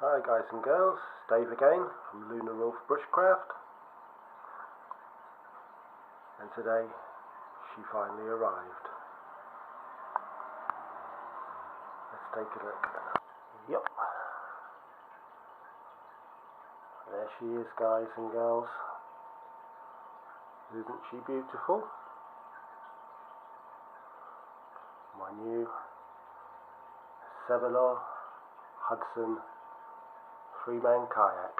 Hi guys and girls, it's Dave again from Lunar Wolf Bushcraft, and today she finally arrived. Let's take a look. Yep, there she is guys and girls. Isn't she beautiful? My new Sevilla Hudson 3-man kayak.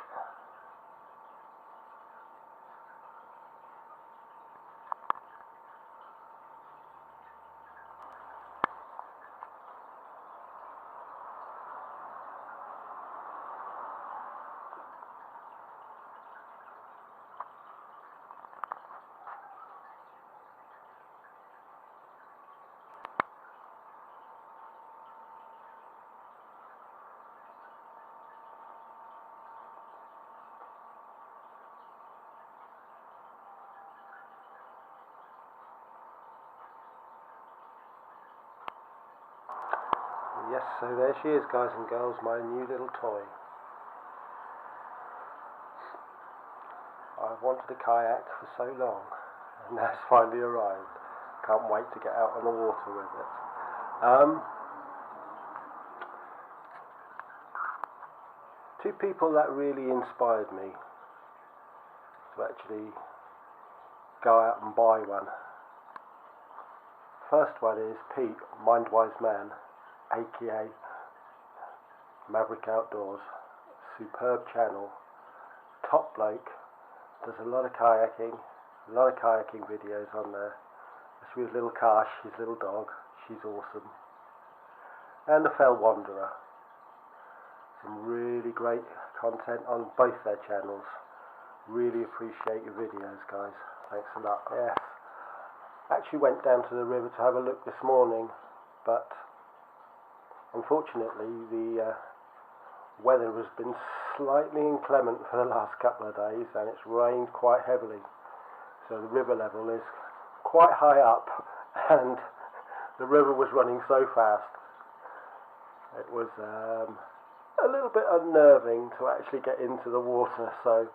Yes, so there she is guys and girls, my new little toy. I've wanted a kayak for so long, and now it's finally arrived. Can't wait to get out on the water with it. Two people that really inspired me to actually go out and buy one. First one is Pete, Mindwise Man, aka Maverick Outdoors. Superb channel, top bloke, does a lot of kayaking videos on there. That's with little Karsh, his little dog, she's awesome. And the Fell Wanderer. Some really great content on both their channels. Really appreciate your videos guys, thanks a lot. Yes, actually went down to the river to have a look this morning, but unfortunately the weather has been slightly inclement for the last couple of days, and it's rained quite heavily, so the river level is quite high up, and the river was running so fast it was a little bit unnerving to actually get into the water. So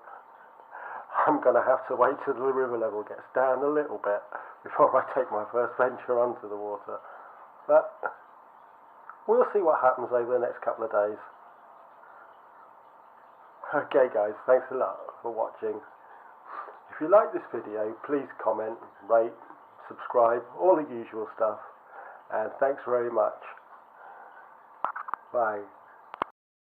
I'm going to have to wait till the river level gets down a little bit before I take my first venture onto the water, but we'll see what happens over the next couple of days. Okay guys, thanks a lot for watching. If you like this video, please comment, rate, subscribe, all the usual stuff, and thanks very much. Bye.